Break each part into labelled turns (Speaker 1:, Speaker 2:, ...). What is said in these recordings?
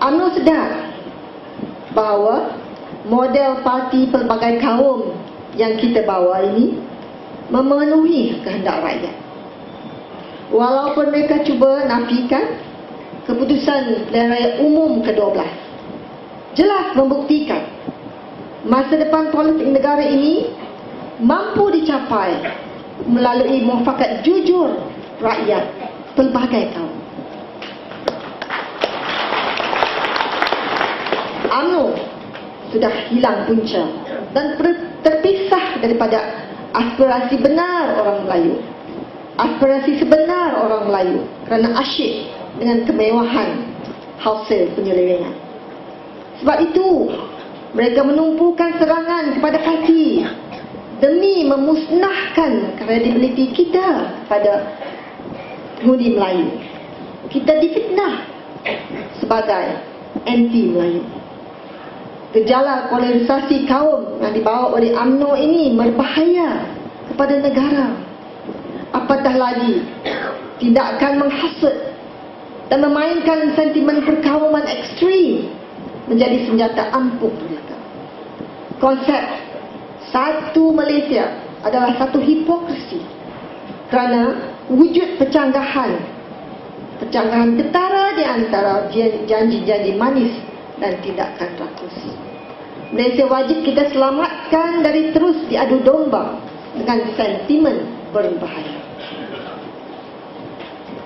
Speaker 1: UMNO sedar bahawa model parti pelbagai kaum yang kita bawa ini memenuhi kehendak rakyat. Walaupun mereka cuba nafikan, keputusan Pilihan Raya Umum ke-12 jelas membuktikan masa depan politik negara ini mampu dicapai melalui muafakat jujur rakyat pelbagai kaum. UMNO sudah hilang punca dan terpisah daripada aspirasi benar orang Melayu, aspirasi sebenar orang Melayu, kerana asyik dengan kemewahan hasil penyelewengan. Sebab itu mereka menumpukan serangan kepada parti demi memusnahkan kredibiliti kita pada pengundi Melayu. Kita difitnah sebagai anti Melayu. Gejala polarisasi kaum yang dibawa oleh UMNO ini berbahaya kepada negara. Apatah lagi, tidak akan menghasut dan memainkan sentimen perkauman ekstrim menjadi senjata ampuh mereka. Konsep satu Malaysia adalah satu hipokrisi kerana wujud pecanggahan ketara di antara janji-janji manis dan tindakan rakus. Malaysia wajib kita selamatkan dari terus diadu domba dengan sentimen berbahaya.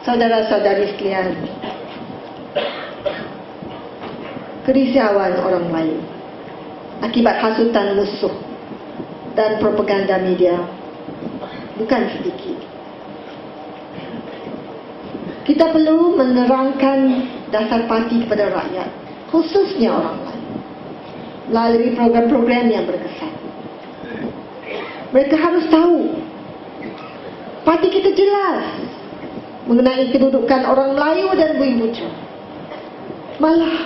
Speaker 1: Saudara-saudari sekalian, kerisauan orang Melayu akibat hasutan musuh dan propaganda media bukan sedikit. Kita perlu menerangkan dasar parti kepada rakyat, khususnya orang Melayu, melalui program-program yang berkesan. Mereka harus tahu parti kita jelas mengenai kedudukan orang Melayu dan Bumiputera. Malah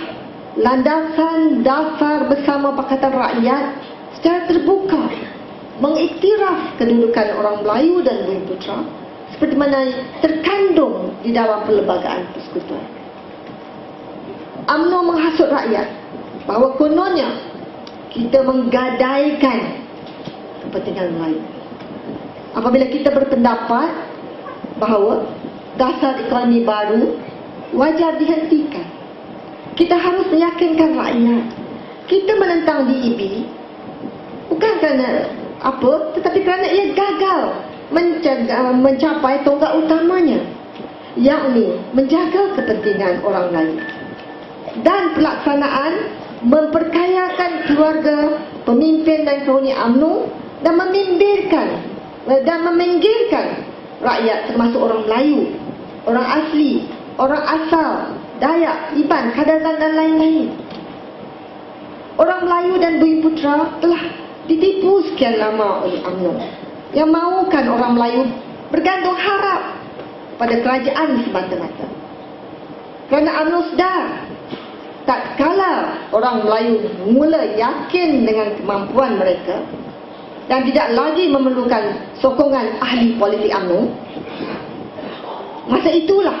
Speaker 1: landasan dasar bersama Pakatan Rakyat secara terbuka mengiktiraf kedudukan orang Melayu dan Bumiputera seperti mana terkandung di dalam Perlembagaan Persekutuan. UMNO menghasut rakyat bahawa kononnya kita menggadaikan kepentingan Melayu. Apabila kita berpendapat bahawa dasar ekonomi baru wajar dihentikan, kita harus meyakinkan rakyat kita menentang DEP bukan kerana apa, tetapi kerana ia gagal mencapai tonggak utamanya, yakni menjaga kepentingan orang Melayu dan pelaksanaan memperkayakan keluarga pemimpin dan kroni UMNO dan meminggirkan rakyat termasuk orang Melayu, orang asli, orang asal, Dayak, Iban, Kadazan dan lain-lain. Orang Melayu dan Bumiputera telah ditipu sekian lama oleh UMNO yang mahukan orang Melayu bergantung harap pada kerajaan semata-mata. Kerana UMNO sedar tak kala orang Melayu mula yakin dengan kemampuan mereka dan tidak lagi memerlukan sokongan ahli politik UMNO, masa itulah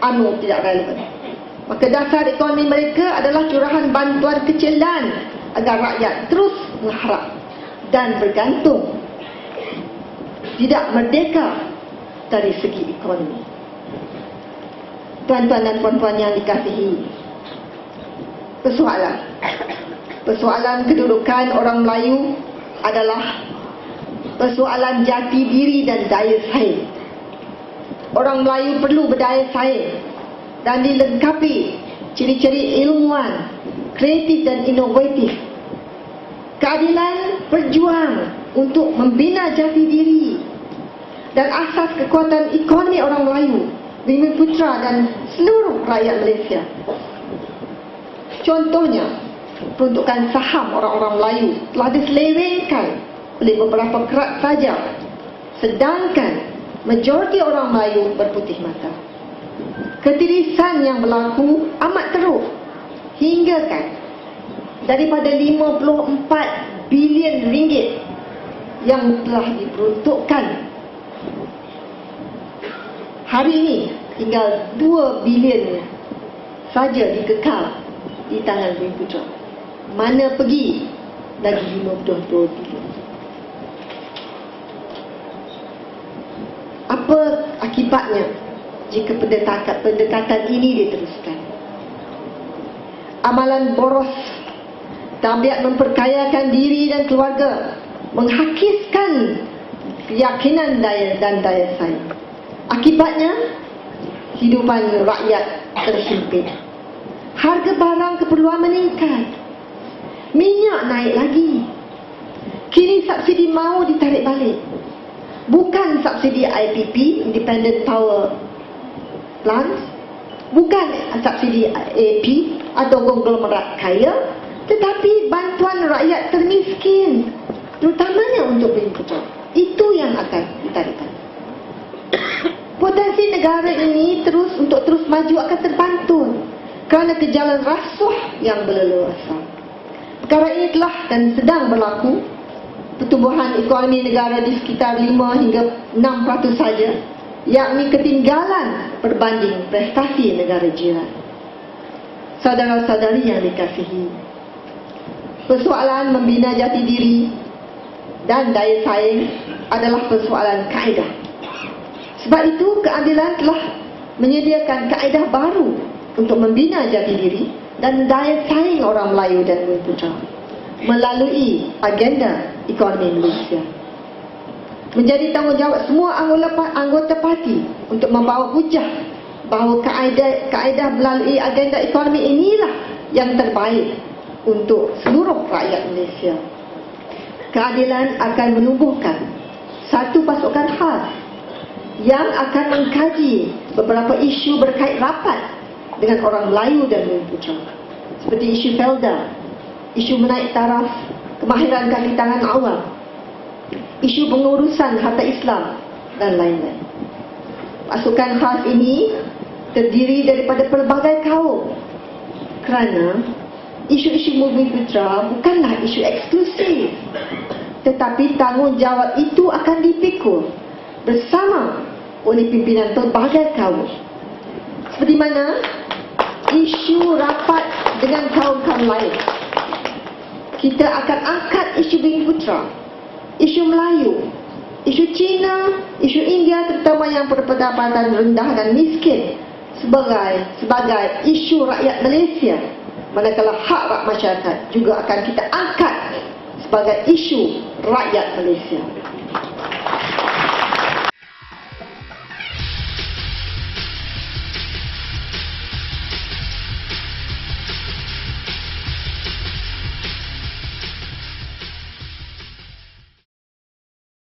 Speaker 1: UMNO tidak relevan. Maka dasar ekonomi mereka adalah curahan bantuan kecilan agar rakyat terus mengharap dan bergantung, tidak merdeka dari segi ekonomi. Tuan-tuan dan puan-puan yang dikasihi, persoalan kedudukan orang Melayu adalah persoalan jati diri dan daya saing. Orang Melayu perlu berdaya saing dan dilengkapi ciri-ciri ilmuwan, kreatif dan inovatif. Keadilan berjuang untuk membina jati diri dan asas kekuatan ekonomi orang Melayu, Bumiputera dan seluruh rakyat Malaysia. Contohnya, peruntukan saham orang-orang Melayu telah diselewengkan oleh beberapa kerak saja, sedangkan majoriti orang Melayu berputih mata. Ketirisan yang berlaku amat teruk hingga kan daripada 54 bilion ringgit yang telah diperuntukkan hari ini tinggal 2 bilion saja dikekal di tangan Bumi Putra. Mana pergi lagi 52 bilion. Apa akibatnya jika pendekatan ini diteruskan? Amalan boros, tabiat memperkayakan diri dan keluarga, menghakiskan keyakinan dan daya saing. Akibatnya, hidupan rakyat terhimpit. Harga barang keperluan meningkat. Minyak naik lagi. Kini subsidi mahu ditarik balik. Bukan subsidi IPP, Independent Power Plants, bukan subsidi AP atau konglomerat kaya, tetapi bantuan rakyat termiskin, terutamanya untuk Bumi Putra. Itu yang akan ditarikkan. Potensi negara ini terus maju akan terbantu kerana kejalan rasuah yang berleluasa. Perkara ini telah dan sedang berlaku. Pertumbuhan ekonomi negara di sekitar 5 hingga 6% saja, yakni ketinggalan berbanding prestasi negara jiran. Saudara-saudari yang dikasihi, persoalan membina jati diri dan daya saing adalah persoalan kaedah. Sebab itu keadilan telah menyediakan kaedah baru untuk membina jati diri dan daya saing orang Melayu dan Bumi Putra melalui agenda ekonomi Malaysia. Menjadi tanggungjawab semua anggota parti untuk membawa hujah bahawa kaedah melalui agenda ekonomi inilah yang terbaik untuk seluruh rakyat Malaysia. Keadilan akan menumbuhkan satu pasukan khas yang akan mengkaji beberapa isu berkait rapat dengan orang Melayu dan Bumi Putra, seperti isu Felda, isu menaik taraf kemahiran kaki tangan awam, isu pengurusan harta Islam dan lain-lain. Pasukan khas ini terdiri daripada pelbagai kaum kerana isu-isu Bumi Putra bukanlah isu eksklusif, tetapi tanggungjawab itu akan dipikul bersama oleh pimpinan pelbagai kaum. Seperti mana isu rapat dengan kaum-kaum lain, kita akan angkat isu Bumi Putra, isu Melayu, isu Cina, isu India, terutama yang berpendapatan rendah dan miskin sebagai isu rakyat Malaysia, manakala hak masyarakat juga akan kita angkat sebagai isu rakyat Malaysia.